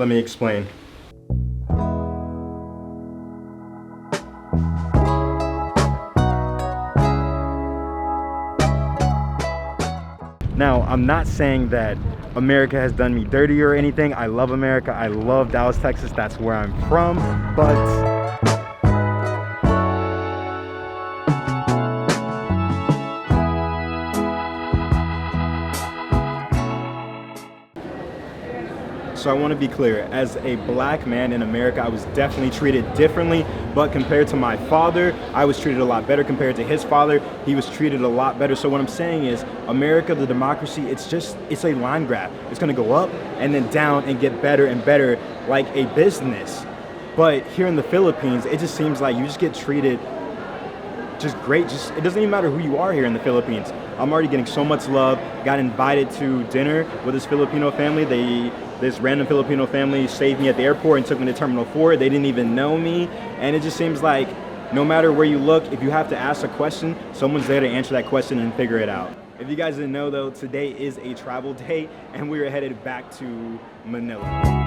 Let me explain. Now, I'm not saying that America has done me dirty or anything. I love America. I love Dallas, Texas. That's where I'm from. But so I want to be clear, as a black man in America, I was definitely treated differently, but compared to my father, I was treated a lot better. Compared to his father, he was treated a lot better. So what I'm saying is, America, the democracy, it's a line grab. It's gonna go up and then down and get better and better like a business. But here in the Philippines, it just seems like you just get treated just great. It doesn't even matter who you are here in the Philippines. I'm already getting so much love. Got invited to dinner with this Filipino family. This random Filipino family saved me at the airport and took me to Terminal 4. They didn't even know me. And it just seems like no matter where you look, if you have to ask a question, someone's there to answer that question and figure it out. If you guys didn't know though, today is a travel day and we are headed back to Manila.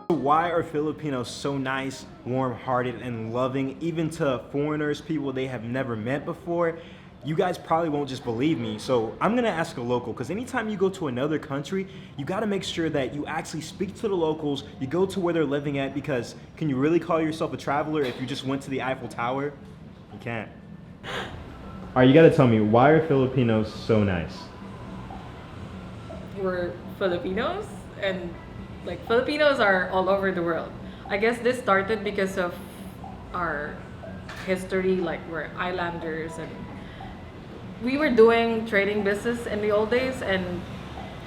Why are Filipinos so nice, warm-hearted, and loving, even to foreigners, people they have never met before? You guys probably won't just believe me, so I'm gonna ask a local, because anytime you go to another country, you gotta make sure that you actually speak to the locals, you go to where they're living at, because can you really call yourself a traveler if you just went to the Eiffel Tower? You can't. All right, you gotta tell me, why are Filipinos so nice? We're Filipinos, and like Filipinos are all over the world. I guess this started because of our history, like we're islanders and we were doing trading business in the old days, and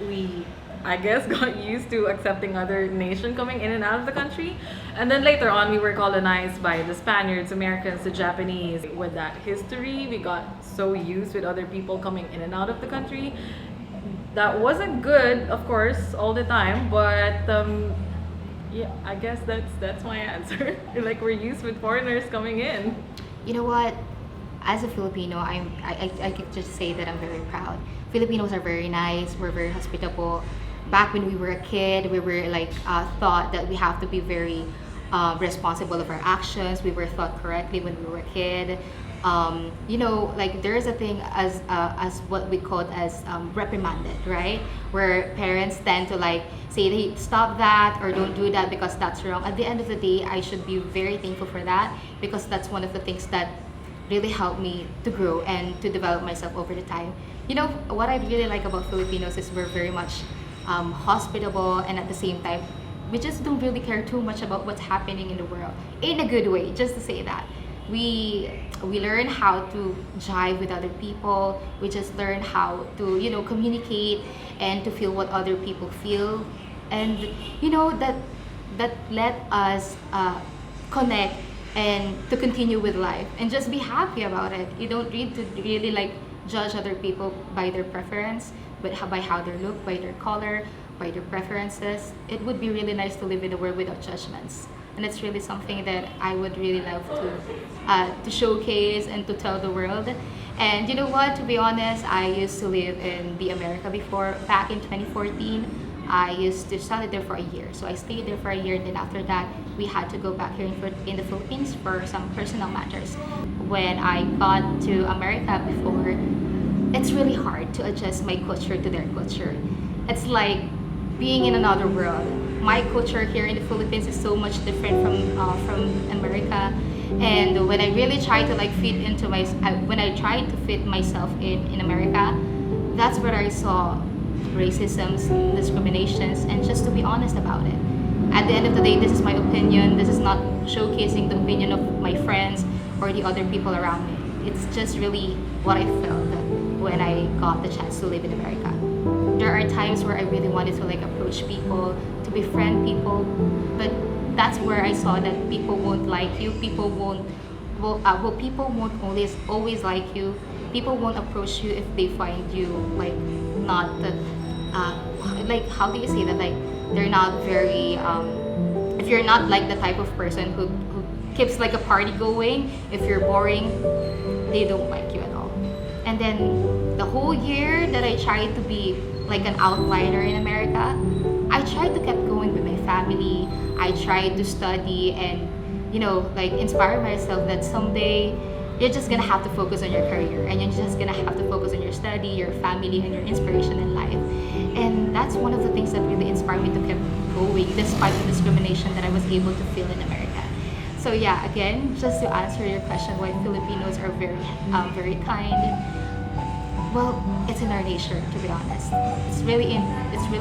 we, I guess, got used to accepting other nation coming in and out of the country. And then later on, we were colonized by the Spaniards, Americans, the Japanese. With that history, we got so used with other people coming in and out of the country. That wasn't good, of course, all the time, but yeah, I guess that's my answer. Like, we're used with foreigners coming in. You know what? As a Filipino, I could just say that I'm very proud. Filipinos are very nice. We're very hospitable. Back when we were a kid, we were like thought that we have to be very responsible of our actions. We were taught correctly when we were a kid. You know, like there is a thing as what we call as reprimanded, right? Where parents tend to like say, hey, stop that or don't do that because that's wrong. At the end of the day, I should be very thankful for that, because that's one of the things that really helped me to grow and to develop myself over the time. You know, what I really like about Filipinos is we're very much hospitable, and at the same time, we just don't really care too much about what's happening in the world. In a good way, just to say that. We learn how to jive with other people. We just learn how to, you know, communicate and to feel what other people feel. And, you know, that let us connect and to continue with life and just be happy about it. You don't need to really like judge other people by their preference, but by how they look, by their color, by their preferences. It would be really nice to live in a world without judgments, and it's really something that I would really love to showcase and to tell the world. And you know what? To be honest, I used to live in the America before. Back in 2014, I used to study there for a year. So I stayed there for a year, and then after that, we had to go back here in the Philippines for some personal matters. When I got to America before, it's really hard to adjust my culture to their culture. It's like being in another world. My culture here in the Philippines is so much different from America. And when I really tried to like when I tried to fit myself in America, that's where I saw racisms, discriminations, and just to be honest about it. At the end of the day, this is my opinion. This is not showcasing the opinion of my friends or the other people around me. It's just really what I felt when I got the chance to live in America. There are times where I really wanted to like approach people, to befriend people, but that's where I saw that people won't like you. People won't always like you, people won't approach you if they find you like not the like, how do you say that, like they're not very if you're not like the type of person who keeps like a party going, if you're boring, they don't like you at all. And then the whole year that I tried to be like an outliner in America, I tried to keep going with my family. I tried to study and, you know, like inspire myself that someday you're just gonna have to focus on your career, and you're just gonna have to focus on your study, your family, and your inspiration in life. And that's one of the things that really inspired me to keep going despite the discrimination that I was able to feel in America. So yeah, again, just to answer your question, why Filipinos are very kind. Well, it's in our nature, to be honest. It's really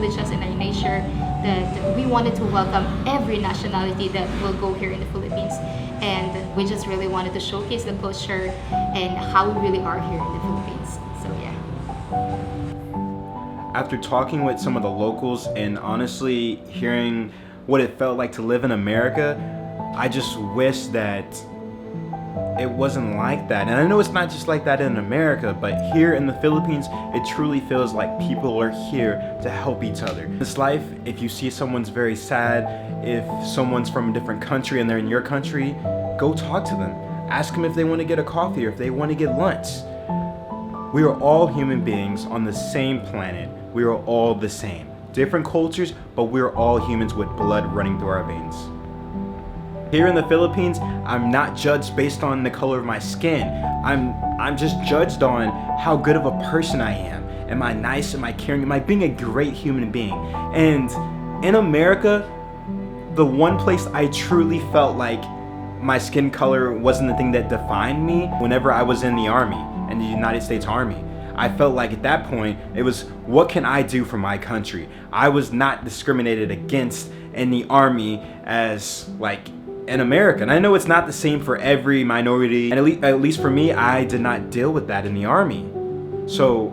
just in our nature that we wanted to welcome every nationality that will go here in the Philippines, and we just really wanted to showcase the culture and how we really are here in the Philippines. So yeah. After talking with some of the locals and honestly hearing what it felt like to live in America, I just wish that it wasn't like that. And I know it's not just like that in America, but here in the Philippines, it truly feels like people are here to help each other. In this life, if you see someone's very sad, if someone's from a different country and they're in your country, go talk to them. Ask them if they want to get a coffee or if they want to get lunch. We are all human beings on the same planet. We are all the same. Different cultures, but we're all humans with blood running through our veins. Here in the Philippines, I'm not judged based on the color of my skin. I'm just judged on how good of a person I am. Am I nice? Am I caring? Am I being a great human being? And in America, the one place I truly felt like my skin color wasn't the thing that defined me, whenever I was in the Army, in the United States Army. I felt like at that point, it was, what can I do for my country? I was not discriminated against in the Army as like in America. And I know it's not the same for every minority, and at least for me, I did not deal with that in the Army. So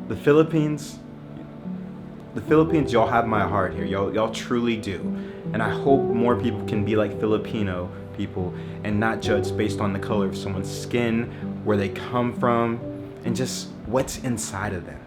the Philippines, y'all have my heart here. Y'all truly do. And I hope more people can be like Filipino people and not judge based on the color of someone's skin, where they come from, and just what's inside of them.